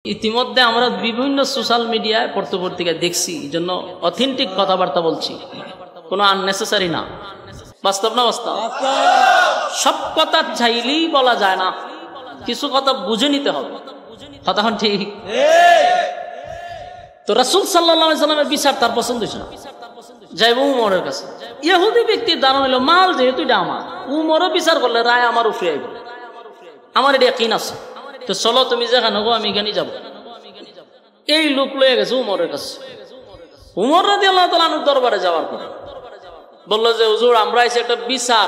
ইতিমধ্যে আমরা বিভিন্ন সোশ্যাল মিডিয়ায় পত্রিকায় দেখছি, এই জন্য অথেন্টিক কথাবার্তা বলছি, কোনো আননেসেসারি না। বাস্তব না বাস্তব? সব কথা চাইলেই বলা যায় না, কিছু কথা বুঝে নিতে হবে। কথা ঠিক? তো রাসূল সাল্লাল্লাহু আলাইহি সাল্লামের বিচার তার পছন্দ হয়েছে না, যাইব উমরের কাছে। ইহুদি ব্যক্তির ধারণা হলো মাল যেহেতু এটা আমার, উমরও বিচার করলে রায় আমার উপরে আইব, আমার এটা ইয়াকিন আছে, তো চলো তুমি যেখানে গো আমি এখানে যাবো। এই লোক লয়ে গেছে উমরের কাছে। উমর রাদিয়াল্লাহু তাআলা আনহু দরবারে যাওয়ার পরে বললো যে হুজুর, আমরা এসে একটা বিচার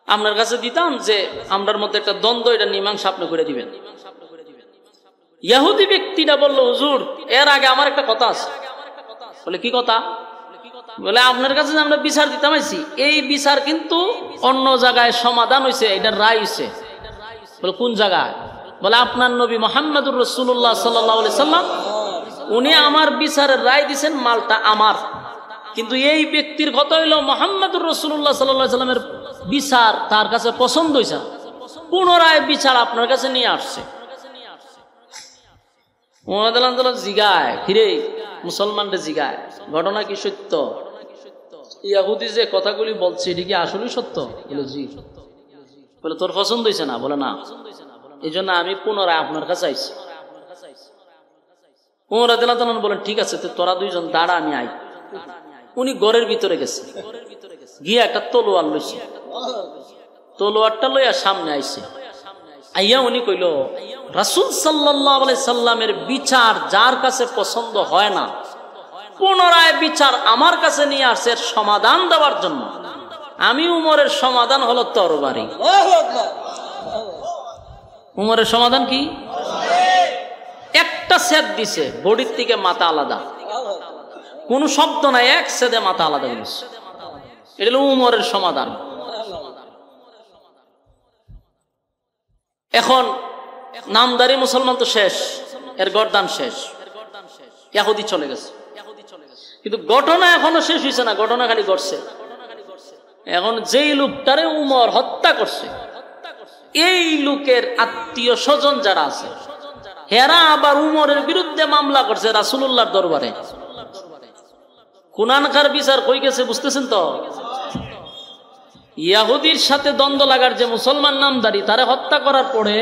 আপনার কাছে দিতাম, যে আমরার মধ্যে একটা দ্বন্দ্ব, এটা মীমাংসা আপনি করে দিবেন। ইহুদি ব্যক্তিটা বললো হুজুর, এর আগে আমার একটা কথা আছে। বলে কি কথা? বলে আপনার কাছে যে আমরা বিচার দিতাম আইছি, এই বিচার কিন্তু অন্য জায়গায় সমাধান হয়েছে, এটার রায় হয়েছে। বলে কোন জায়গায়? বলে আপনার নবী মুহাম্মদুর রাসূলুল্লাহ সাল্লাল্লাহু আলাইহি সাল্লাম উনি আমার বিচারের রায় দিয়েছেন, মালটা আমার। কিন্তু এই ব্যক্তির কথা হইল মুহাম্মদুর রাসূলুল্লাহ সাল্লাল্লাহু আলাইহি সাল্লামের বিচার তার কাছে পছন্দ হয়েছে, পুনরায় বিচার আপনার কাছে নিয়ে আসছে। জিগায় ফিরে মুসলমানরা জিগায়, ঘটনা কি সত্য? ইহুদি যে কথাগুলি বলছে এটা কি আসলে সত্য? বলে জি। বলে তোর পছন্দ হয়েছে না? বলে না, এই জন্য আমি পুনরায় আপনার কাছে আইছি। ওমর রাদিয়াল্লাহু তাআলা বলেন ঠিক আছে, তোরা দুইজন দাঁড়া, আমি আই। উনি ঘরের ভিতরে গেছে, গিয়ে একটা তলোয়ার লইছে, তলোয়ারটা লইয়া সামনে আইছে। আইয়া উনি কইল, রাসূল সাল্লাল্লাহু আলাইহি সাল্লামের বিচার যার কাছে পছন্দ হয় না, পুনরায় বিচার আমার কাছে নিয়ে আসছে সমাধান দেওয়ার জন্য। আমি উমরের সমাধান হলো তরবারি। উমরের সমাধান কি? একটা সেদ দিছে, বডির থেকে মাথা আলাদা, কোন শব্দ নাই, এক সেদে মাথা আলাদা হয়েছে। এটা হলো উমরের সমাধান। এখন নামদারি মুসলমান তো শেষ, এর গর্দান শেষ, ইহুদি চলে গেছে। কিন্তু ঘটনা এখনো শেষ হয়েছে না, ঘটনা খালি ঘটছে। এখন যেই লোকটারে উমর হত্যা করছে, এই লোকের আত্মীয় স্বজন যারা আছে, হেরা আবার উমরের বিরুদ্ধে মামলা করছে রাসূলুল্লাহর দরবারে। কুনানকার বিচার কই গেছে বুঝতেছেন তো? ইহুদির সাথে দ্বন্দ্ব লাগার যে মুসলমান নামদারি, তারে হত্যা করার পরে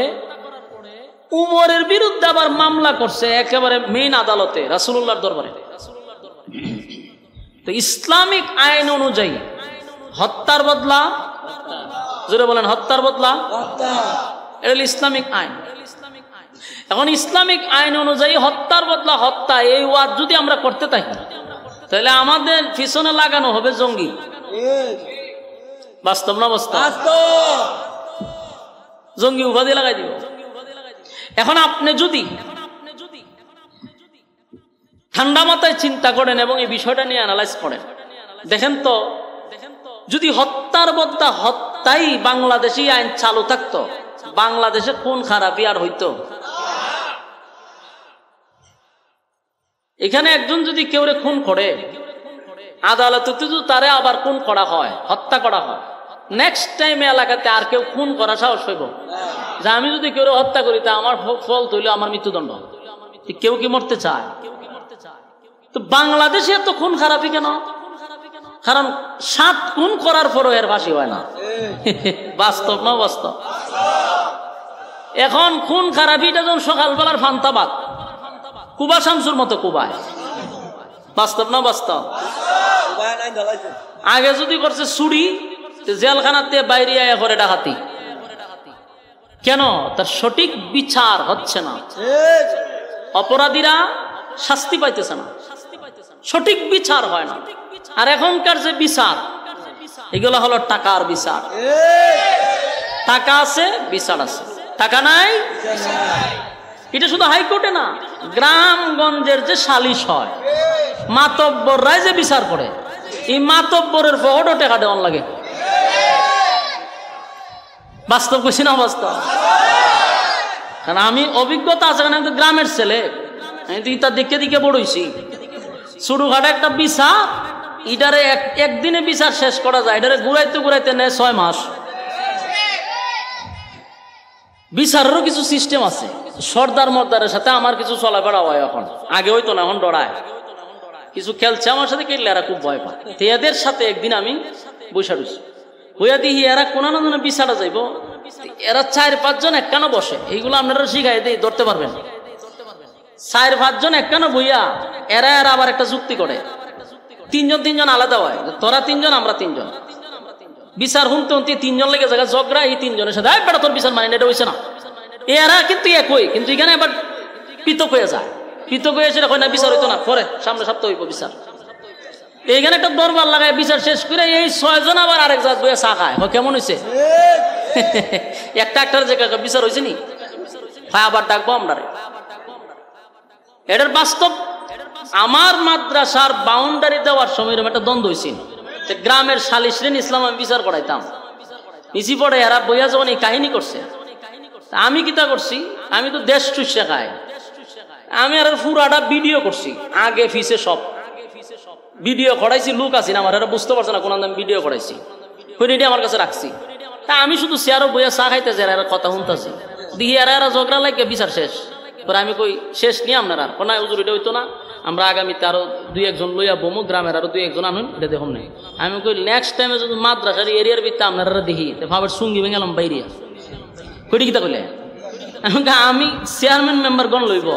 উমরের বিরুদ্ধে আবার মামলা করছে একেবারে মেইন আদালতে, রাসূলুল্লাহর দরবারে। তো ইসলামিক আইন অনুযায়ী হত্যার বদলা, জোরে বলেন, হত্যার বদলা এটা হলো ইসলামিক আইন। এখন ইসলামিক আইন অনুযায়ী হত্যার বদলা হত্যা, এই ওয়াজ যদি আমরা করতে থাকি তাহলে আমাদের পিছনে লাগানো হবে জঙ্গি। বাস্তব না বাস্তব? জঙ্গি উপাধি লাগাই দিব। এখন আপনি যদি ঠান্ডা মাথায় চিন্তা করেন এবং এই বিষয়টা নিয়ে অ্যানালাইজ করেন, দেখেন তো, যদি হত্যার বদলা হত্যাই বাংলাদেশি আইন চালু থাকতো, বাংলাদেশে কোন খারাপই আর হইতো? এখানে একজন যদি কেউ খুন করে, আদালতে যদি তারে আবার খুন করা হয়, হত্যা করা হয়, নেক্সট টাইম এলাকাতে আর কেউ খুন করা সাহস হইব যে আমি যদি কেউ হত্যা করি তা আমার ফল তৈলে আমার মৃত্যুদণ্ড। কেউ কি মরতে চায়? তো বাংলাদেশে এত খুন খারাপি কেন? কারণ 7 খুন করার পরও এর ফাঁসি হয় না। বাস্তব না বাস্তব? এখন খুন খারাপিটা যখন সকালবেলার ফান্তাবাদ, কুবা শামসুর মতো কুবায়। বাস্তব না বাস্তব? আগে যদি করছে চুরি, জেলখানাতে বাইরে আয়া করে ডাকাতি। কেন? তার সঠিক বিচার হচ্ছে না, অপরাধীরা শাস্তি পাইতেছে না, সঠিক বিচার হয় না। আর এখনকার যে বিচার, এগুলো হলো টাকার বিচার। টাকা আছে, বিচার আছে, টাকা নাই। এটা শুধু হাইকোর্টে না, গ্রামগঞ্জের যে সালিশ হয়, মাতব্বররাই যে বিচার করে, এই মাতব্বরের পকেটও টাকা দেওয়ার লাগে। বাস্তব কইছি না বাস্তব? কারণ আমি অভিজ্ঞতা আছে, কারণ আমি তো গ্রামের ছেলে, আমি তো ইটা দেখে দেখে বড় হইছি। ছোটখাটো একটা বিচার, ইটারে একদিনে বিচার শেষ করা যায়, এটারে ঘুরাইতে ঘুরাইতে নেয় 6 মাস। বিচারেরও কিছু সিস্টেম আছে। সর্দার মর্দারের সাথে আমার কিছু চলাফেরা হয় এখন, আগে হইতো না, এখন ডরায়। কিছু খেলছে আমার সাথে, খেললে এরা খুব ভয় পায়। তো এদের সাথে একদিন আমি বসে রয়েছি, হইয়া দিহি এরা কোন বিচারা যাইব, এরা 4-5 জন একখানা বসে, এইগুলো আপনারা শিখাই দিই, ধরতে পারবেন। 4-5 জন একখানা বইয়া এরা আবার একটা যুক্তি করে, 3 জন আলাদা হয়, তোরা 3 জন আমরা 3 জন, বিচার শুনতে শুনতে 3 জন লেগে জায়গা ঝগড়া, এই 3 জনের সাথে বেটা তোর বিচার মানে এটা হয়েছে না, এরা কিন্তু একই, কিন্তু এখানে আবার পৃথক হয়ে যায়। পৃথক হয়ে সেটা হয় না, বিচার হইতো না, পরে সামনে সপ্তাহ হইব বিচার। এইখানে একটা দরবার লাগায় বিচার শেষ করে এই 6 জন আবার আরেক জাত বইয়া চা খায়, কেমন হয়েছে? একটা জায়গা বিচার হয়েছে নি, আবার ডাকবো আমরা। এটার বাস্তব আমার মাদ্রাসার বাউন্ডারি দেওয়ার সময় একটা দ্বন্দ্ব হয়েছিল। গ্রামের সালিশরেন ইসলাম আমি বিচার করাইতাম, নিচি পড়ে এরা বইয়া যখন এই কাহিনী করছে, আমি কিতা করছি, আমি তো দেশ চুষে খাই, আমি আর পুরাটা ভিডিও করছি, আগে ফিসে সব ভিডিও করাইছি, লোক আছি না আমার, এরা বুঝতে পারছে না কোন আমি ভিডিও করাইছি, এটি আমার কাছে রাখছি। তা আমি শুধু চেয়ারও বইয়া চা খাইতেছি, এরা কথা শুনতেছি, দিয়ে এরা ঝগড়া লাগে, বিচার শেষ। পরে আমি কই শেষ নিয়ে আপনারা কোন হুজুর এটা হইতো না, আমরা আগামীতে আরো 2-1 জন লইয়া বমু, গ্রামের আরো 2-1 জন আনুন, এটা দেখুন নাই। আমি কই নেক্সট টাইমে যদি মাদ্রাসার এরিয়ার ভিতরে আপনারা দেখি, ভাবের সঙ্গী ভেঙে গেলাম বাইরিয়া, কইটি কিতা কইলে আমি চেয়ারম্যান মেম্বার গণ লইব,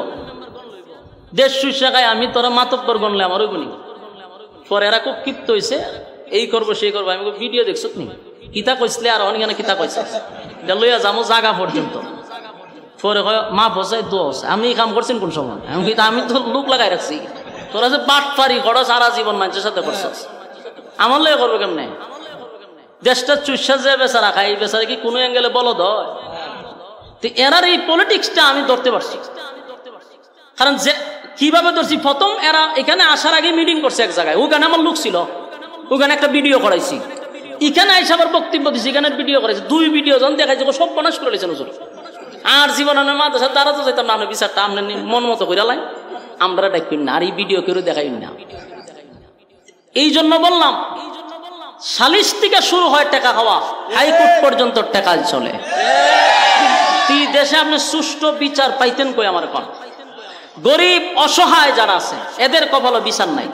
দেশ সুশাখায় আমি তোরা মাতব্বর গণলে আমার ওইগুনি। পরে এরা খুব ক্ষিপ্ত হয়েছে, এই করবো সেই করবো। আমি ভিডিও দেখছো নি, কিতা কইসলে আর অনেক কিতা কইছে, লইয়া যাবো জাগা পর্যন্ত। পরে মা বসাই দোষ, আমি এই কাম করছেন কোন সময়? আমি তো লোক লাগাই রাখছি, তোরা যে বাট পারি খরচ সারা জীবন মানুষের সাথে করছস, আমার লইয়া করবো কেমনে? দেশটা চুষা যে বেচারা খাই, এই বেচারা কি কোনো অ্যাঙ্গেলে বলদ হয়? এরার এই পলিটিক্সটা আমি ধরতে পারছি, কারণ যে কিভাবে ধরছি, প্রথম এরা এখানে আসার আগে মিটিং করছে এক জায়গায়, ওখানে আমার লোক ছিল, ওখানে একটা ভিডিও করাইছি, এখানে আইসা আবার বক্তব্য দিচ্ছি, এখানে ভিডিও করাইছি, 2 ভিডিও যখন দেখাইছে সব বনাশ করে লেছেন হুজুর। আর জীবন মাদ্রাসা দ্বারা তো যাইতাম না, আপনি বিচারটা আপনার মন মতো করে লাই, আমরা ডাকি না, আর এই ভিডিও কেউ দেখাই না। এই জন্য বললাম, সালিশ থেকে শুরু হয় টাকা খাওয়া, হাইকোর্ট পর্যন্ত টাকা চলে। এই দেশে আপনি সুষ্ঠু বিচার পাইতেন কই? আমার কোন গরিব অসহায় যারা আছে এদের কপালে বিচার নাই,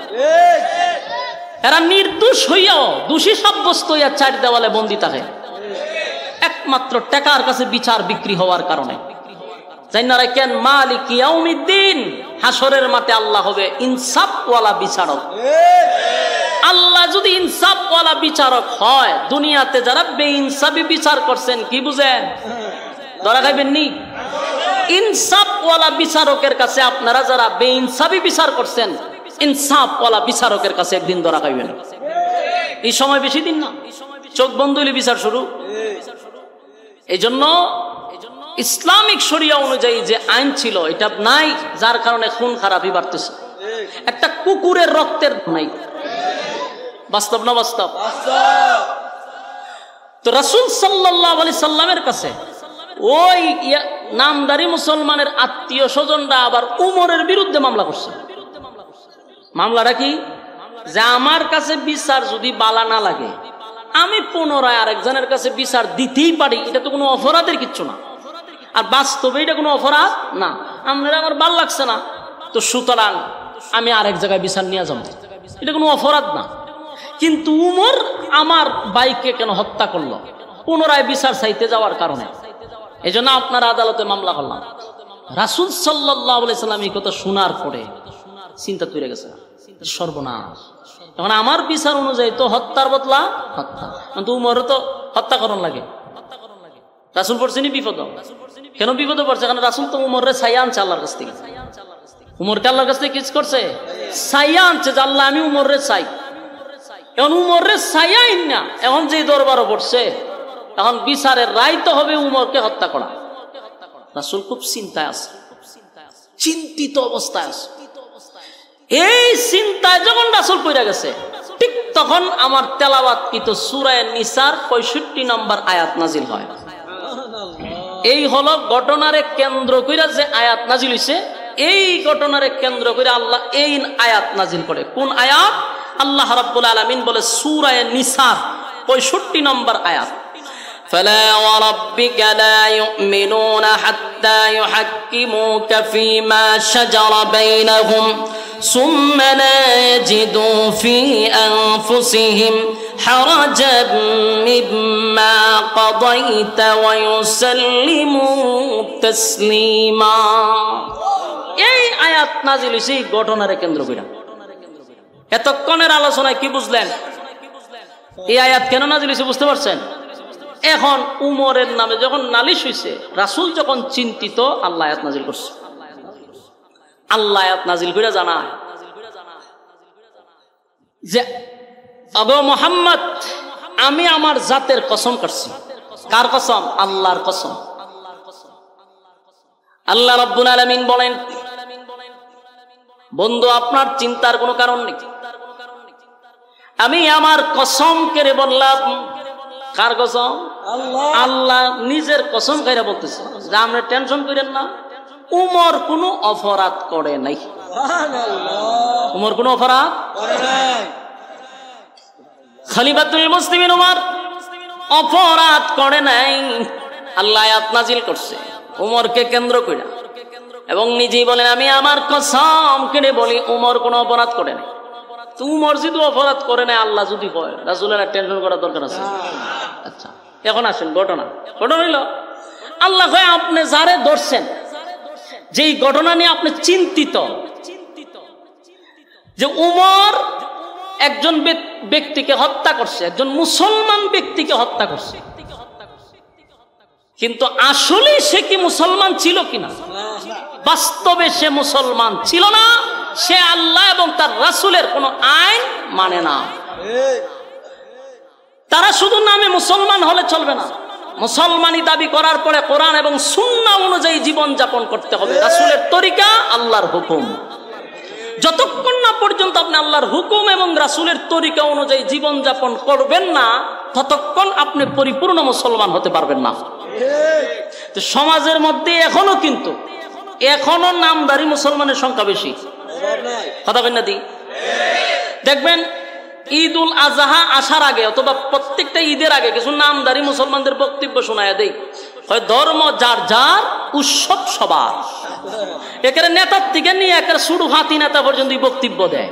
এরা নির্দোষ হইয়াও দোষী সাব্যস্ত হইয়া 4 দেওয়ালে বন্দী থাকে, একমাত্র টাকার কাছে বিচার বিক্রি হওয়ার কারণে। জানা রাখেন, মালিক ইয়াউমিদ্দিন, হাসরের মাঠে আল্লাহ হবে ইনসাফওয়ালা বিচারক। আল্লাহ যদি ইনসাফওয়ালা বিচারক হয়, দুনিয়াতে যারা বেইনসাফি বিচার করছেন কি বুঝেন? ধরা খাইবেন নি? ইনসাফওয়ালা বিচারকের কাছে আপনারা যারা বেইনসাফি বিচার করছেন, ইনসাফওয়ালা বিচারকের কাছে একদিন ধরা খাইবেন। এই সময় বেশি দিন না, চোখ বন্ধ হইলে বিচার শুরু। এই জন্য ইসলামিক শরিয়া অনুযায়ী যে আইন ছিল এটা নাই, যার কারণে খুন খারাপই বাড়তেছে। একটা কুকুরের রক্তের নাই, বাস্তব না বাস্তব? তো রাসূল সাল্লাল্লাহু আলাইহি সাল্লামের কাছে ওই নামদারি মুসলমানের আত্মীয় স্বজনরা আবার উমরের বিরুদ্ধে মামলা করছে। মামলাটা কি? যে আমার কাছে বিচার যদি বালা না লাগে, আমি পুনরায় আরেকজনের কাছে বিচার দিতেই পারি, এটা তো কোনো অপরাধের কিচ্ছু না। আর বাস্তবে এটা কোনো অপরাধ না, আপনারা আমার ভাল লাগছে না, তো সুতরাং আমি আরেক জায়গায় বিচার নিয়ে যাবো, এটা কোনো অপরাধ না। কিন্তু উমর আমার ভাইকে কেন হত্যা করলো? পুনরায় বিচার চাইতে যাওয়ার কারণে। এই জন্য আপনার আদালতে মামলা করলাম। রাসূল সাল্লাল্লাহু আলাইহি সাল্লাম এই কথা শোনার পরে চিন্তা তৈরি গেছে, সর্বনাশ, এখন আমার বিচার অনুযায়ী তো হত্যার বদলা হত্যা, কিন্তু উমরও তো হত্যা করণ লাগে। রাসূল পড়ছেনি বিপদ। কেন বিপদে পড়ছে? কারণ রাসূল তো উমরের ছায়া আনছে আল্লাহর কাছ থেকে। উমরকে আল্লাহর কাছ থেকে কি করছে? ছায়া আনছে, যে আল্লাহ আমি উমরের চাই। এখন উমরের ছায়াই না, এখন যে দরবারও পড়ছে, এখন বিচারের রায় তো হবে উমরকে হত্যা করা। রাসূল খুব চিন্তায় আছে, চিন্তিত অবস্থায় আছে। এই চিন্তায় যখন রাসূল পড়ে গেছে, ঠিক তখন আমার তেলাওয়াতকৃত সূরা নিসার 65 নম্বর আয়াত নাজিল হয়। এই হলো ঘটনারে কেন্দ্র করে যে আয়াত নাজিল হইছে, এই ঘটনারে কেন্দ্র করে আল্লাহ এই আয়াত নাজিল করে। কোন আয়াত? আল্লাহ রাব্বুল আলামিন বলে সূরা নিসার 65 নম্বর আয়াত, فلا وربك لا يؤمنون حتى يحكموك فيما شجر بينهم ثم لا يجدوا في أنفسهم حرجا مما قضيت ويسلموا تسليما এই আয়াত নাজিল হইছে ঘটনার কেন্দ্র কইরা এতক্ষণের আলোচনায় কি বুঝলেন এই আয়াত কেন নাজিল হইছে বুঝতে পারছেন এখন উমরের নামে যখন নালিশ হইছে রাসূল যখন চিন্তিত আল্লাহ আয়াত নাজিল করছে আল্লাহ আয়াত নাজিল কইরা জানায় যে আবু মুহাম্মদ আমি আমার জাতের কসম করছি কার কসম আল্লাহর কসম আল্লাহ রাব্বুল আলামিন বলেন বন্ধু আপনার চিন্তার কোনো কারণ নেই আমি আমার কসম করে বললাম কার কসম আল্লাহ নিজের কসম কইরা বলতেছে যে আপনি টেনশন করেন না উমর কোনো অপরাধ করে নাই সুবহানাল্লাহ উমর কোনো অপরাধ করে নাই খলিফাতুল মুসলিমিন উমর অপরাধ করে নাই আল্লাহ আয়াত নাজিল করছে উমরকে কেন্দ্র কইরা এবং নিজেই বলেন আমি আমার কসম করে বলি উমর কোনো অপরাধ করে নাই তো উমর যদি অপরাধ করে নাই আল্লাহ যদি কয় রাসূলের টেনশন করার দরকার আছে আচ্ছা এখন আসেন ঘটনা হইল আল্লাহ কয় আপনি যারে ধরছেন যেই ঘটনা নিয়ে আপনি চিন্তিত যে উমর একজন ব্যক্তিকে হত্যা করছে একজন মুসলমান ব্যক্তিকে হত্যা করছে কিন্তু আসলে সে কি মুসলমান ছিল কিনা বাস্তবে সে মুসলমান ছিল না সে আল্লাহ এবং তার রাসূলের কোনো আইন মানে না তারা শুধু নামে মুসলমান হলে চলবে না মুসলমানি দাবি করার পরে কোরআন এবং সুন্নাহ অনুযায়ী জীবন যাপন করতে হবে রাসূলের তরিকা আল্লাহর হুকুম যতক্ষণ না পর্যন্ত আপনি আল্লাহর হুকুম এবং রাসূলের তরিকা অনুযায়ী জীবন যাপন করবেন না ততক্ষণ আপনি পরিপূর্ণ মুসলমান হতে পারবেন না তো সমাজের মধ্যে এখনো নামধারী মুসলমানের সংখ্যা বেশি কথা বলেন না দি দেখবেন ঈদুল আজহা আসার আগে অথবা প্রত্যেকটা ঈদের আগে কিছু নামধারী মুসলমানদের বক্তব্য শোনায় দেই হয় ধর্ম যার যার উৎসব সবার একের নেতার থেকে নিয়ে একের শুরু হাতি নেতা পর্যন্ত বক্তব্য দেয়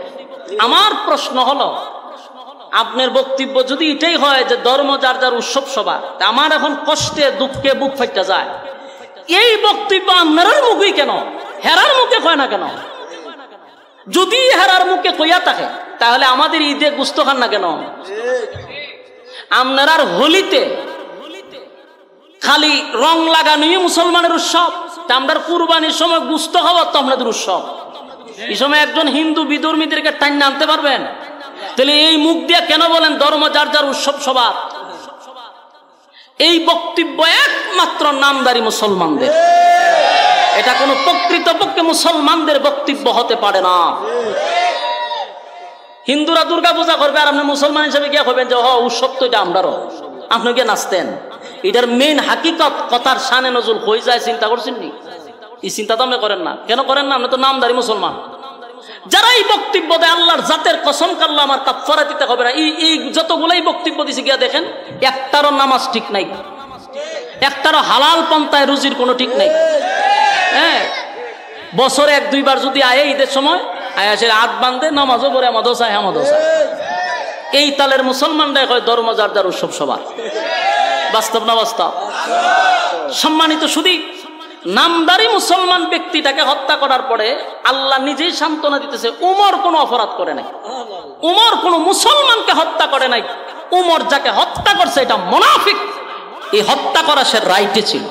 আমার প্রশ্ন হলো আপনার বক্তব্য যদি এটাই হয় যে ধর্ম যার যার উৎসব সবার আমার এখন কষ্টে দুঃখে বুক ফাইটা যায় এই বক্তব্য আপনার মুখেই কেন হেরার মুখে কয় না কেন যদি হেরার মুখে কইয়া থাকে তাহলে আমাদের ঈদে গুস্ত খান না কেন আপনার হোলিতে খালি রং লাগানোই মুসলমানের উৎসব আমরা কুরবানির সময় গুস্ত খাওয়ার তো আপনাদের উৎসব এই সময় একজন হিন্দু বিধর্মীদেরকে টাইন আনতে পারবেন তাহলে এই মুখ দিয়ে কেন বলেন ধর্ম যার যার উৎসব সবার এই বক্তব্য একমাত্র নামধারী মুসলমানদের এটা কোনো প্রকৃতপক্ষে মুসলমানদের বক্তব্য হতে পারে না হিন্দুরা দুর্গা পূজা করবে আর আপনি মুসলমান হিসেবে গিয়ে হবেন যে উৎসব তো এটা আমরারও আপনি গিয়ে নাচতেন এটার মেইন হাকিকত কথার শানে নজুল হয়ে যায় চিন্তা করছেন নি এই চিন্তা তো আপনি করেন না কেন করেন না আপনি তো নামধারী মুসলমান যারা এই বক্তব্য দেয় আল্লাহর জাতের কসম কাল্লা আমার কাফারা দিতে হবে না এই যতগুলাই বক্তব্য দিছে গিয়া দেখেন একটারও নামাজ ঠিক নাই একটারও হালাল পন্থায় রুজির কোনো ঠিক নাই হ্যাঁ বছরে এক দুইবার যদি আয়ে ঈদের সময় আয়াসের হাত বাঁধে নামাজও পড়ে মাদ্রাসায় এই তালের মুসলমানরা কয় ধর্ম যার যার উৎসব সবার বাস্তব না বাস্তব সম্মানিত শুধু নামদারি মুসলমান ব্যক্তিটাকে হত্যা করার পরে আল্লাহ নিজেই সান্ত্বনা দিতেছে উমর কোনো অপরাধ করে নাই উমর কোনো মুসলমানকে হত্যা করে নাই উমর যাকে হত্যা করছে এটা মুনাফিক এই হত্যা করা সে রাইটে ছিল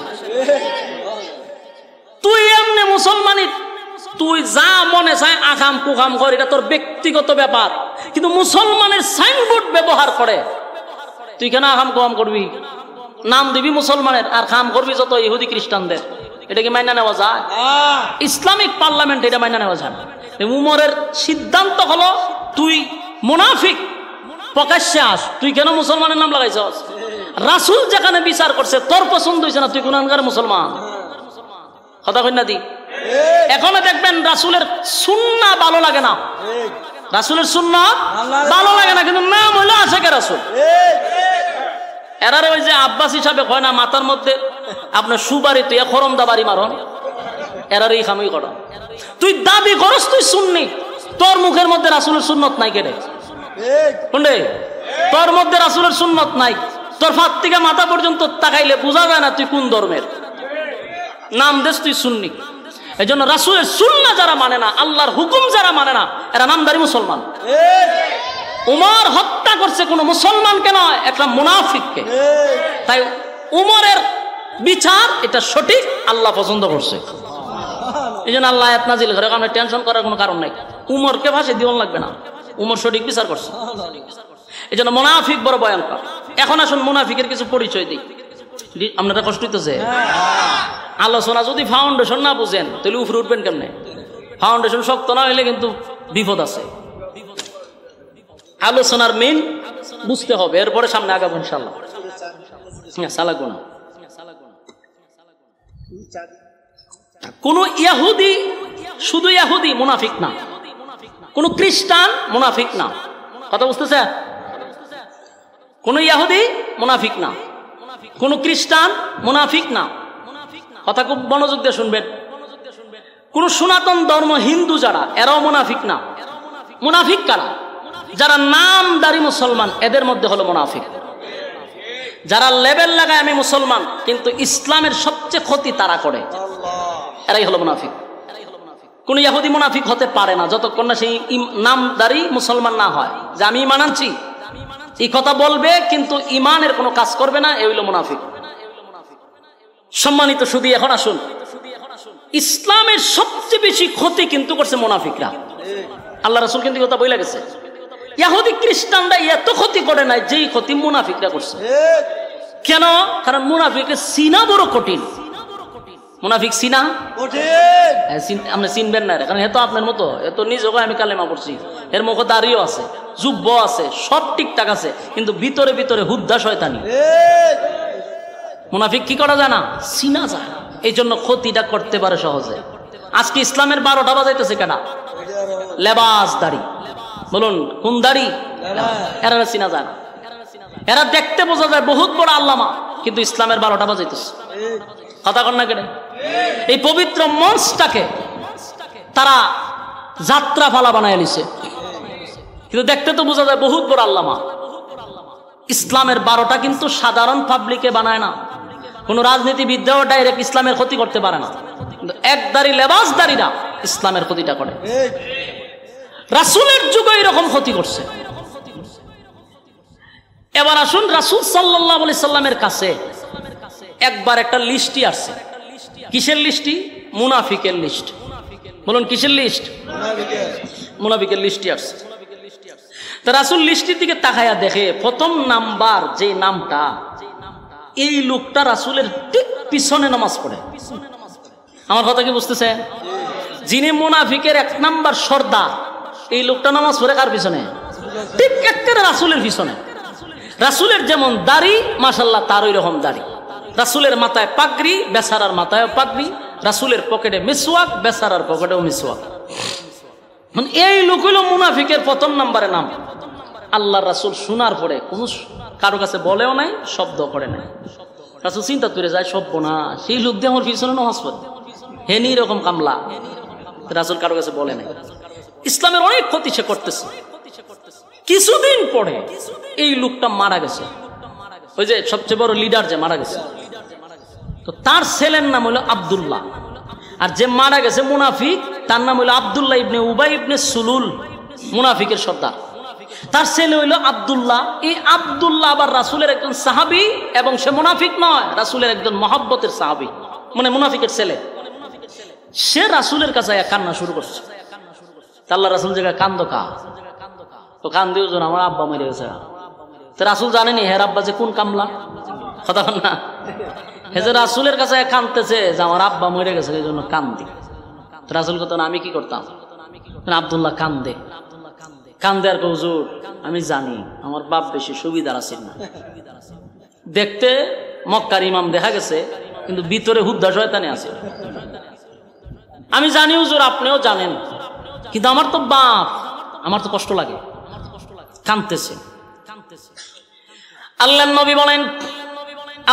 তুই এমনি মুসলমানি তুই যা মনে চায় আকাম কুকাম কর এটা তোর ব্যক্তিগত ব্যাপার কিন্তু মুসলমানের সাইনবোর্ড ব্যবহার করে তুই কেন আকাম কুকাম করবি নাম দিবি মুসলমানের আর খাম করবি যত ইহুদি খ্রিস্টানদের এটা কি মাইনা নেওয়া যায় ইসলামিক পার্লামেন্ট এটা মাইনা নেওয়া যায় উমরের সিদ্ধান্ত হলো তুই মুনাফিক প্রকাশ্যে আস তুই কেন মুসলমানের নাম লাগাইছস রাসূল যেখানে বিচার করছে তোর পছন্দ হইছে না তুই গুনাহগার মুসলমান কথা কই না দি এখনো দেখবেন রাসূলের সুন্নাহ ভালো লাগে না রাসূলের সুন্নাহ ভালো লাগে না কিন্তু নাম হলো আশেকে রাসূল এরারে ওই যে আব্বাস হিসাবে কয় না মাথার মধ্যে আপনার সুবারি তুই খরমদা বাড়ি মারন, এরারই খামই কর। তুই দাবি করস তুই সুন্নি, তোর মুখের মধ্যে রাসূলের সুন্নত নাই কেটে কোনডে, তোর মধ্যে রাসূলের সুন্নত নাই। তোর ফাত থেকে মাথা পর্যন্ত তাকাইলে বোঝা যায় না তুই কোন ধর্মের। নাম দেশ তুই সুন্নি। এই জন্য রাসূলের সুন্নাহ যারা মানে না, আল্লাহর হুকুম যারা মানে না, এরা নামদারি মুসলমান। উমর হত্যা করছে কোন মুসলমানকে নয়, একটা মুনাফিককে। তাই উমরের বিচার এটা সঠিক, আল্লাহ পছন্দ করছে। এই জন্য আল্লাহ আয়াত নাজিল করে, কারণ টেনশন করার কোনো কারণ নাই। উমরকে ফাঁসি দিওয়ান লাগবে না, উমর সঠিক বিচার করছে। এই জন্য মুনাফিক বড় ভয়ঙ্কর। এখন আসুন মুনাফিকের কিছু পরিচয় দিই। আপনারা কষ্ট হইতেছে? আলোচনা যদি ফাউন্ডেশন না বুঝেন তাহলে উপরে উঠবেন কেমনে? ফাউন্ডেশন শক্ত না হইলে কিন্তু বিপদ আছে। আলোচনার মেইন বুঝতে হবে, এরপরে সামনে আগাবো ইনশাআল্লাহ। সালাগুনা কোন ইহুদি শুধু ইহুদি মুনাফিক না, কোন খ্রিস্টান মুনাফিক না। কথা বুঝতেছে? কোন ইহুদি মুনাফিক না, কোন খ্রিস্টান মুনাফিক না। কথা খুব মনোযোগ দিয়ে শুনবেন। কোন সনাতন ধর্ম হিন্দু যারা, এরাও মুনাফিক না। মুনাফিক কারা? যারা নামদারি মুসলমান, এদের মধ্যে হলো মুনাফিক। যারা লেবেল লাগায় আমি মুসলমান, কিন্তু ইসলামের সবচেয়ে ক্ষতি তারা করে, এরাই হলো মুনাফিক। কোন ইহুদি মুনাফিক হতে পারে না যতক্ষণ না সেই নামদারি মুসলমান না হয়, যে আমি ঈমান আনছি এই কথা বলবে কিন্তু ঈমানের কোনো কাজ করবে না, এই হলো মুনাফিক। সম্মানিত শুধু এখন আসুন, ইসলামের সবচেয়ে বেশি ক্ষতি কিন্তু করছে মুনাফিকরা। আল্লাহ রাসূল কিন্তু কথা বলে গেছে, ইহুদি খ্রিস্টানরা এত ক্ষতি করে নাই যেই ক্ষতি মুনাফিকরা করছে। কেন? কারণ মুনাফিকের চিনা বড় কঠিন। মুনাফিক চিনা কঠিন, আপনি চিনবেন না, কারণ এত আপনার মতো, এত নিজকে আমি কালেমা পড়ছি, এর মুখে দাড়িও আছে, যুব্ব আছে, সব ঠিকঠাক আছে, কিন্তু ভিতরে ভিতরে হুদ্দা শয়তানি। মুনাফিক কি করা যায় না? চিনা যায়। এই জন্য ক্ষতিটা করতে পারে সহজে। আজকে ইসলামের 12টা বাজাইতেছে কেনা? লেবাস দাড়ি। বলুন কোন দাড়ি? এরা চিনা যায় না। এরা দেখতে বোঝা যায় বহুত বড় আল্লামা, কিন্তু ইসলামের 12টা বাজাইতেছে। কথা কন না কেন? এই পবিত্র মঞ্চটাকে তারা যাত্রা ফালা বানায় নিছে, কিন্তু দেখতে তো বোঝা যায় বহুত বড় আল্লামা। ইসলামের 12টা কিন্তু সাধারণ পাবলিকে বানায় না। কোন রাজনীতিবিদরাও ডাইরেক্ট ইসলামের ক্ষতি করতে পারে না, কিন্তু একদারি লেবাসদারিরা ইসলামের ক্ষতিটা করে। রাসূলের যুগে এরকম ক্ষতি করছে। এবার আসুন, রাসূল সাল্লাল্লাহু আলাইহি সাল্লামের কাছে একবার একটা লিস্টই আসছে। কিসের লিস্টই? মুনাফিকের লিস্ট। বলুন কিসের লিস্ট? মুনাফিকের লিস্টই আসছে। তা রাসূল লিস্টের দিকে তাকায়া দেখে প্রথম নাম্বার যে নামটা, এই লোকটা রাসূলের ঠিক পিছনে নামাজ পড়ে। আমার কথা কি বুঝতেছে? যিনি মুনাফিকের 1 নাম্বার সর্দার, এই লোকটা নামাজ পড়ে কার পিছনে? ঠিক একেবারে রাসূলের পিছনে। রাসূলের যেমন দাড়ি মাশাআল্লাহ তার ওই রকম দাড়ি। রাসূলের মাথায় পাগড়ি, বেচারার মাথায় পাগড়ি। রাসূলের পকেটে মিসওয়াক, বেচারার পকেটেও মিসওয়াক। মানে এই লোক হইল মুনাফিকের প্রথম নাম্বারে নাম। আল্লাহর রাসূল শোনার পরে কোন কারো কাছে বলেও নাই, শব্দ করে নাই। রাসূল চিন্তা করে যায়, সব না সেই লোক দিয়ে আমার পিছনে নামাজ পড়ে, হেনি রকম কামলা। রাসূল কারো কাছে বলে নাই। ইসলামের অনেক ক্ষতি সে করতেছে। কিছুদিন পরে এই লোকটা মারা গেছে। ওই যে সবচেয়ে বড় লিডার যে মারা গেছে, তো তার ছেলের নাম হলো আব্দুল্লাহ। আর যে মারা গেছে মুনাফিক, তার নাম হলো আব্দুল্লাহ ইবনে উবাই ইবনে সুলুল, মুনাফিকের সর্দার। তার ছেলে হইল আব্দুল্লাহ। এই আব্দুল্লাহ আবার রাসূলের একজন সাহাবী, এবং সে মুনাফিক নয়, রাসূলের একজন মহব্বতের সাহাবী, মানে মুনাফিকের ছেলে। সে রাসূলের কাছে কান্না শুরু করছে। আল্লাহ রাসূল জায়গায় কান্দো কা? তো কান্দিও জন আমার আব্বা মরে গেছে। তো রাসূল জানেনি হের আব্বা যে কোন কামলা। কথা না, হে যে রাসূলের কাছে কাঁদতেছে যে আমার আব্বা মরে গেছে, এই জন্য কান্দি। তো রাসূল কত না আমি কি করতাম? আব্দুল্লাহ কান্দে কান্দে আর হুজুর আমি জানি আমার বাপ বেশি সুবিধার আছেন না, দেখতে মক্কার ইমাম দেখা গেছে, কিন্তু ভিতরে হুদ্দা শয়তানি আছে। আমি জানি হুজুর, আপনিও জানেন, কিন্তু আমার তো বাপ, আমার তো কষ্ট লাগে। কাঁদতেছে। আল্লাহর নবী বলেন,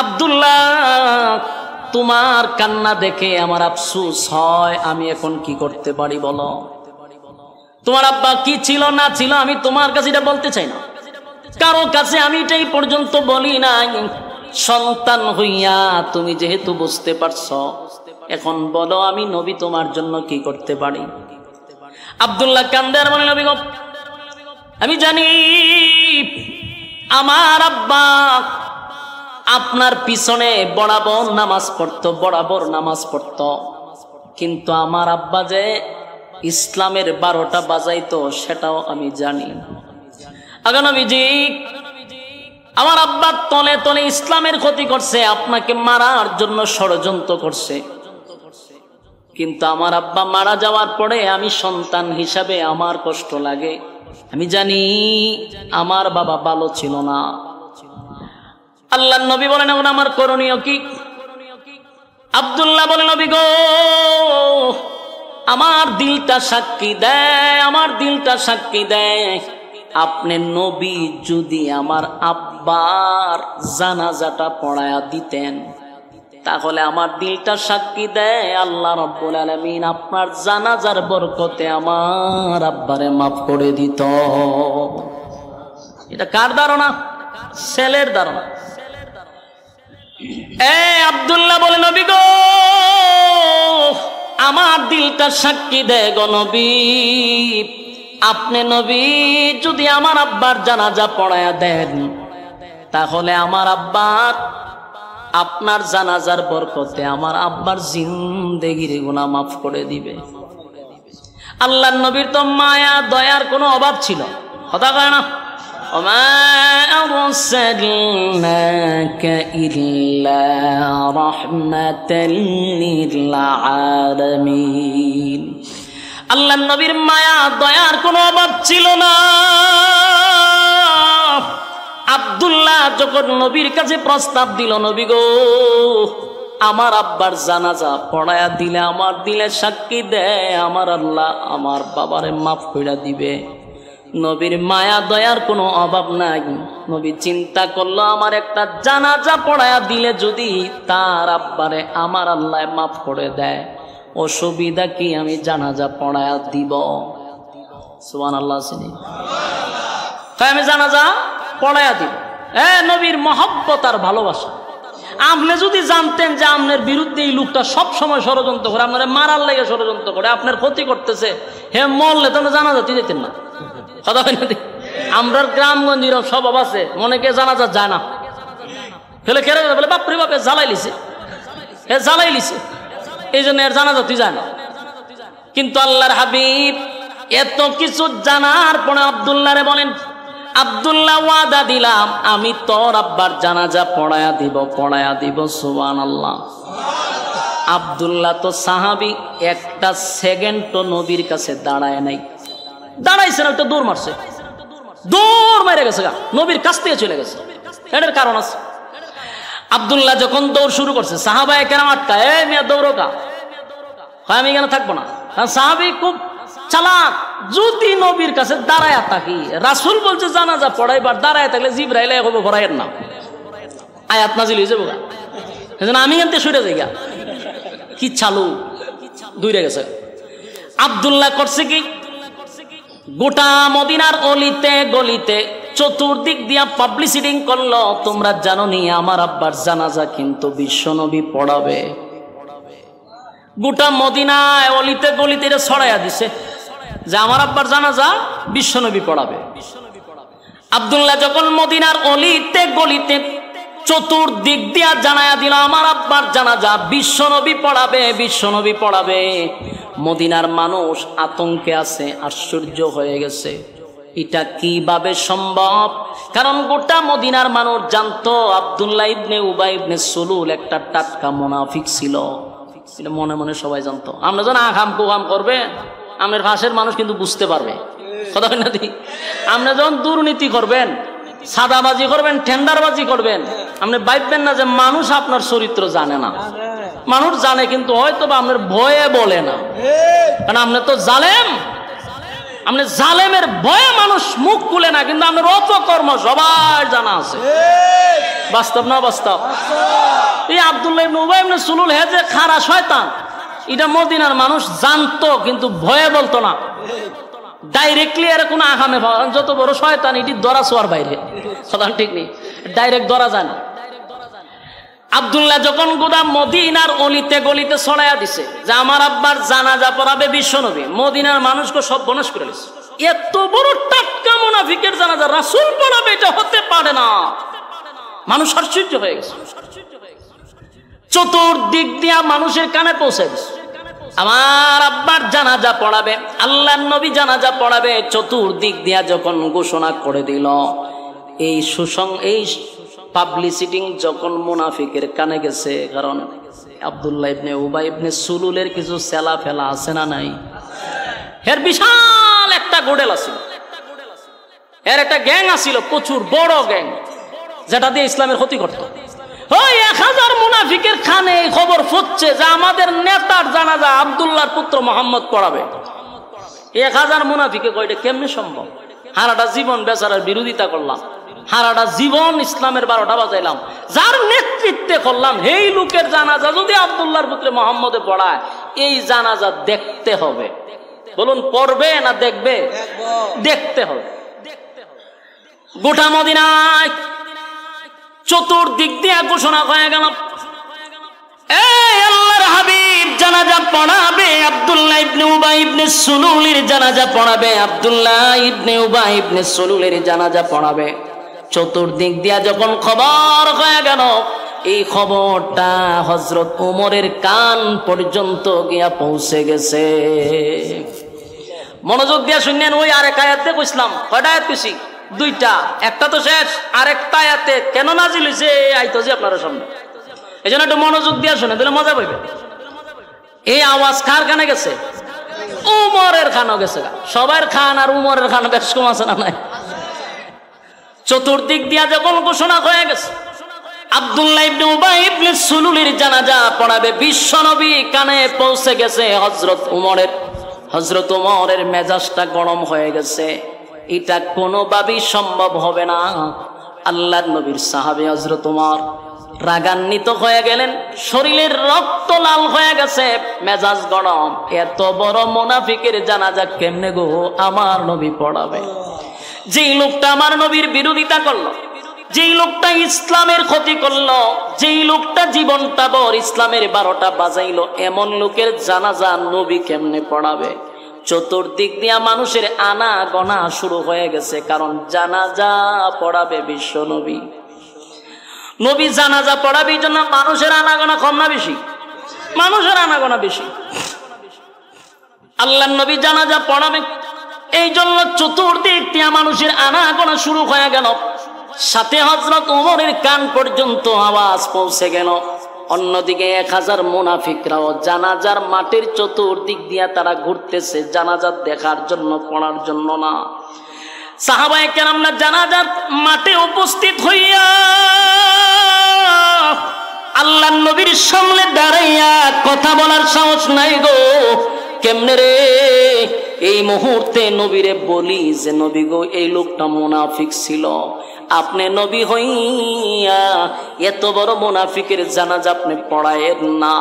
আব্দুল্লাহ তোমার কান্না দেখে আমার আফসোস হয়, আমি এখন কি করতে পারি বলো? তোমার আব্বা কি ছিল না ছিল আমি তোমার কাছে এটা বলতে চাই না, কারো কাছে আমি এটাই পর্যন্ত বলি নাই। সন্তান হইয়া তুমি যেহেতু বুঝতে পারছো, এখন বলো আমি নবী তোমার জন্য কি করতে পারি? আব্দুল্লাহ কান্দে আর বলে, নবী গো আমি জানি আমার আব্বা আপনার পিছনে বরাবর নামাজ পড়তো, কিন্তু আমার আব্বা যে ইসলামের 12টা বাজাইতো সেটাও আমি জানি। আগে নবীজি আমার আব্বা তলে তলে ইসলামের ক্ষতি করছে, আপনাকে মারার জন্য ষড়যন্ত্র করছে, কিন্তু আমার আব্বা মারা যাওয়ার পরে আমি সন্তান হিসাবে আমার কষ্ট লাগে। আমি জানি আমার বাবা ভালো ছিল না। আল্লাহর নবী বলেন, এখন আমার করণীয় কি? আব্দুল্লাহ বলে, নবী গো আমার দিলটা সাক্ষী দেয়, আপনি নবী যদি আমার আব্বার জানাজাটা পড়ায়া দিতেন, তাহলে আমার দিলটা সাক্ষী দেয় আল্লাহ রাব্বুল আলামিন আপনার জানাজার বরকতে আমার আব্বারে মাফ করে দিত। এটা কার ধারণা? ছেলের ধারণা। আব্দুল্লাহ বলে, নবী গো আমার দিলটা সাক্ষী দেয় গো নবী, আপনি নবী যদি আমার আব্বার জানাজা পড়ায়া দেন, তাহলে আমার আব্বার আপনার জানাজার বরকতে আমার আব্বার জিন্দেগির গুনাহ মাফ করে দিবে। আল্লাহর নবীর তো মায়া দয়ার কোনো অভাব ছিল, কথা কয় না? ওমা আরসালনাকা ইল্লা রাহমাতাল লিল আলামিন। আল্লাহর নবীর মায়া দয়ার কোনো অভাব ছিল না। আব্দুল্লাহ যখন নবীর কাছে প্রস্তাব দিল, নবী গো আমার আব্বার জানাজা পড়ায়া দিলে আমার দিলে সাক্ষী দেয় আমার আল্লাহ আমার বাবারে মাফ কইরা দিবে। নবীর মায়া দয়ার কোনো অভাব নাই। নবী চিন্তা করলো আমার একটা জানাজা পড়ায়া দিলে যদি তার আব্বারে আমার আল্লাহ মাফ করে দেয়, অসুবিধা কি আমি জানাজা পড়ায়া দিব? সুবহানাল্লাহ। আমি জানাজা পড়ায়া দিব। নবীর মহব্বত আর ভালোবাসা। আপনি যদি জানতেন যে আপনার বিরুদ্ধে এই লোকটা সব সময় ষড়যন্ত্র করে, আপনার মারার লেগে ষড়যন্ত্র করে, আপনার ক্ষতি করতেছে, হে মরলে তো জানাজা যেতেন না। কথা হয় না? আমরা গ্রামগঞ্জের স্বভাব আছে, অনেকে জানাজা যায় না, ফেলে খেলে বলে বাপরে বাপে জ্বালাই লিছে, এই জন্য এর জানাজা তুই যায় না। কিন্তু আল্লাহর হাবিব এত কিছু জানার পরে আব্দুল্লাহরে বলেন, আব্দুল্লাহ ওয়াদা দিলাম আমি তোর আব্বার জানাজা পড়ায়া দিব। সুবহানাল্লাহ। আব্দুল্লাহ তো সাহাবী, একটা সেকেন্ড তো নবীর কাছে দাঁড়ায় নাই। দাঁড়াইছে না, একটা দৌড় মারছে, দৌড় মেরে গেছে, নবীর কাছ থেকে চলে গেছে। এটার কারণ আছে। আব্দুল্লাহ যখন দৌড় শুরু করছে, সাহাবায়ে কেরাম আটকায়, মিয়া দৌড়ো কা, আমি এখানে থাকবো না। সাহাবী খুব চালাক, যদি নবীর কাছে দাঁড়ায় থাকি, রাসূল বলছে জানাজা পড়াইবার, দাঁড়ায় থাকলে জিবরাইল হবে ভরাইয়ের না, আয়াত নাজিল হয়ে যাবো। এজন্য আমি এখান থেকে সরে যাই, কি চালু দূরে গেছে। আব্দুল্লাহ করছে কি, গোটা মদিনার অলিতে গলিতে চতুর্দিক দিয়া পাবলিসিটি করলো, তোমরা জানো নি আমার আব্বার জানাজা কিন্তু বিশ্বনবী পড়াবে। গোটা মদিনায় অলিতে গলিতে ছড়াইয়া দিছে যে আমার আব্বার জানাজা বিশ্বনবী পড়াবে। আব্দুল্লাহ যখন মদিনার অলিতে গলিতে চতুর্দিক দিয়া জানায়া দিল আমার আব্বার জানাজা বিশ্বনবী পড়াবে, মদিনার মানুষ আতঙ্কে আছে, আশ্চর্য হয়ে গেছে, এটা কিভাবে সম্ভব? কারণ গোটা মদিনার মানুষ জানতো আব্দুল্লাহ ইবনে উবাই ইবনে সুলুল একটা টাটকা মুনাফিক ছিল, এটা মনে মনে সবাই জানতো। আমরা যখন আখাম কুখাম করবে, আমাদের ভাষের মানুষ কিন্তু বুঝতে পারবে, কথা হয় না? আপনি যখন দুর্নীতি করবেন, সাদাবাজি করবেন, টেন্ডারবাজি করবেন, আপনি ভাববেন না যে মানুষ আপনার চরিত্র জানে না। মানুষ জানে, কিন্তু হয়তো বা আপনার ভয়ে বলে না, কারণ আপনি তো জালেম। আপনি জালেমের ভয়ে মানুষ মুখ খুলে না, কিন্তু আপনার অপকর্ম সবার জানা আছে। বাস্তব না বাস্তব? এই আব্দুল্লাহ ইবনে উবাই ইবনে সুলুল হে যে খারা শয়তান, এটা মদিনার মানুষ জানতো কিন্তু ভয়ে বলতো না। ডাইরেক্টলি এর কোনো আগামে যত বড় শয়তান এটি ধরা ছোঁয়ার বাইরে, কথা ঠিক নেই, ডাইরেক্ট ধরা যায় না। আব্দুল্লাহ যখন গোদা মদিনার অলিতে গলিতে ছড়াইয়া দিছে যে আমার আব্বার জানাজা পড়াবে বিশ্বনবী, মদিনার মানুষকে সব বনস করে দিছে। এত বড় টাটকা মুনাফিকের জানাজা রাসূল পড়াবে, এটা হতে পারে না। মানুষ আশ্চর্য হয়ে গেছে। চতুর্দিক দিয়া মানুষের কানে পৌঁছে দিছে আমার আব্বার জানাজা পড়াবে, আল্লাহর নবী জানাজা পড়াবে। চতুর্দিক দিয়া যখন ঘোষণা করে দিল, এই পাবলিসিটিং যখন মুনাফিকের কানে গেছে, কারণ আব্দুল্লাহ ইবনে উবাই ইবনে সুলুলের কিছু সেলা ফেলা আছে না নাই, এর বিশাল একটা গোডেল আছিল, এর একটা গ্যাং আছিল, প্রচুর বড় গ্যাং, যেটা দিয়ে ইসলামের ক্ষতি করত। ওই 1000 মুনাফিকের কানে এই খবর ফুটছে যে আমাদের নেতার জানাজা আব্দুল্লাহর পুত্র মোহাম্মদ পড়াবে। 1000 মুনাফিকে কয়টা কেমনে সম্ভব? সারাটা জীবন বেচারার বিরোধিতা করলাম, সারাটা জীবন ইসলামের 12টা বাজাইলাম, যার নেতৃত্বে করলাম, এই লোকের জানাজা যদি আব্দুল্লাহর পুত্র মোহাম্মদে পড়ায়, এই জানাজা দেখতে হবে। বলুন পড়বে না দেখবে? দেখতে হবে। গোটা মদিনায় চতুর্দিক দিয়ে ঘোষণা হয়ে গেল, এই আল্লাহর হাবিব জানাজা পড়াবে, আব্দুল্লাহ ইবনে উবাই ইবনে সুলুলের জানাজা পড়াবে, আব্দুল্লাহ ইবনে উবাই ইবনে সুলুলের জানাজা পড়াবে। চতুর্দিক দিয়া যখন খবর হয়ে গেল, এই খবরটা হযরত ওমরের কান পর্যন্ত গিয়া পৌঁছে গেছে। মনোযোগ দিয়া শুনেন, ওই আরেক আয়াতে কইছিলাম, কয়টা আয়াত কইছি? 2টা, একটা তো শেষ, আরেকটা আয়াতে কেন নাজিল হইছে আইতাছি আপনার সামনে, এজন্য একটু মনোযোগ দিয়া শুনে দিলে মজা পাইবে। এই আওয়াজ কার কানে গেছে? উমরের কানে গেছে। সবার খান আর উমরের খান বেশ কম আছে না নাই? চতুর্দিক দিয়া যখন ঘোষণা হয়ে গেছে আব্দুল্লাহ ইবনে উবাই ইবনে সুলুলের জানাজা পড়াবে, বিশ্বনবী কানে পৌঁছে গেছে। হযরত ওমরের মেজাজটা গরম হয়ে গেছে, এটা কোনোভাবেই সম্ভব হবে না। আল্লাহর নবীর সাহাবী হযরত ওমর রাগান্বিত হয়ে গেলেন, শরীরের রক্ত লাল হয়ে গেছে, মেজাজ গরম। এত বড় মুনাফিকের জানাজা কেমনে গো আমার নবী পড়াবে? যেই লোকটা আমার নবীর বিরোধিতা করলো, যেই লোকটা ইসলামের ক্ষতি করলো, যেই লোকটা জীবনটা ভর ইসলামের 12টা বাজাইলো, এমন লোকের জানাজা নবী কেমনে পড়াবে? চতুর্দিক দিয়া মানুষের আনা গনা শুরু হয়ে গেছে, কারণ জানাজা পড়াবে বিশ্ব নবী। নবী জানাজা পড়াবে, জন্য মানুষের আনাগোনা কম না বেশি? মানুষের আনাগোনা বেশি। আল্লাহর নবী জানাজা পড়াবে, এই জন্য চতুর্দিক দিয়া মানুষের আনাগোনা শুরু হয়ে গেল। সাথে হযরত ওমরের কান পর্যন্ত আওয়াজ পৌঁছে গেল। অন্যদিকে 1000 মুনাফিকরাও জানাজার মাঠের চতুর্দিক দিয়া তারা ঘুরতেছে, জানাজা দেখার জন্য, পড়ার জন্য না। সাহাবায়ে কেরামরা জানাজার মাঠে উপস্থিত হইয়া আল্লাহর নবীর সামনে দাঁড়াইয়া কথা বলার সাহস নাই গো। কেমনে রে? এই মুহূর্তে নবীরে বলি যে নবী গো, এই লোকটা মুনাফিক ছিল, আপনি নবী হইয়া এত বড় মুনাফিকের জানাজা আপনি পড়ায়েন না,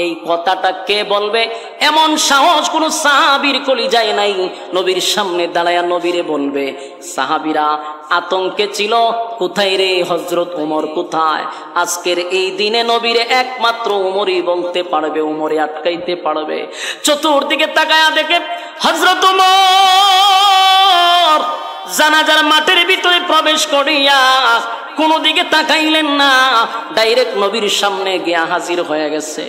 এই কথাটা কে বলবে? এমন সাহস কোন সাহাবীর কলিজায় নাই। নবীর সামনে দাঁড়ায়া নবীরে বলবে। সাহাবীরা আতঙ্কে ছিল, কোথায় রে হযরত ওমর কোথায়? আজকের এই দিনে নবীরে একমাত্র ওমরই বলতে পারবে, ওমরে আটকাইতে পারবে। চতুর্দিকে তাকায়া দেখে হযরত ওমর জানাজার মাঠের ভিতরে প্রবেশ করিয়া কোন দিকে তাকাইলেন না, ডাইরেক্ট নবীর সামনে গিয়া হাজির হয়ে গেছে।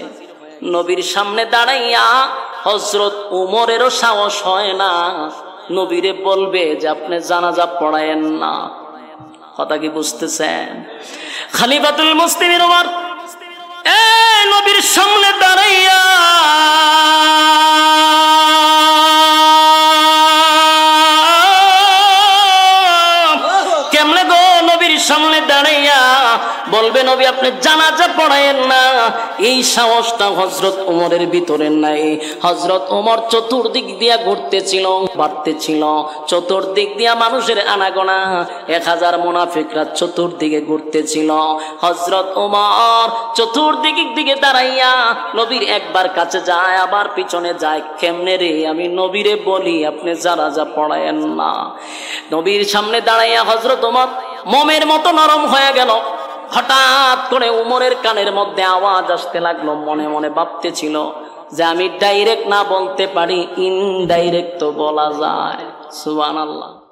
নবীর সামনে দাঁড়াইয়া হযরত ওমরেরও সাহস হয় না নবীরে বলবে যে আপনি জানাজা পড়ায়েন না। কথা কি বুঝতেছেন? খলিফাতুল মুসলিমিন ওমর এই নবীর সামনে দাঁড়াইয়া সামনে দাঁড়াইয়া বলবে নবী আপনি জানাজা পড়ায়েন না, এই সাহসটা হযরত ওমরের ভিতরে নাই। হযরত ওমর চতুর্দিক দিয়া ঘুরতেছিল, বাড়তেছিল, চতুর্দিক দিয়া মানুষের আনাগোনা, 1000 মুনাফিকরা চতুর্দিকে ঘুরতেছিল। হযরত ওমর চতুর্দিক দিকে দাঁড়াইয়া নবীর একবার কাছে যায়, আবার পিছনে যায়। কেমনে রে, আমি নবীরে বলি আপনি জানাজা পড়ায়েন না। নবীর সামনে দাঁড়াইয়া হযরত ওমর মোমের মতো নরম হয়ে গেল। হঠাৎ করে উমরের কানের মধ্যে আওয়াজ আসতে লাগলো। মনে মনে ভাবতেছিল যে আমি ডাইরেক্ট না বলতে পারি, ইনডাইরেক্ট তো বলা যায়। সুবহানাল্লাহ।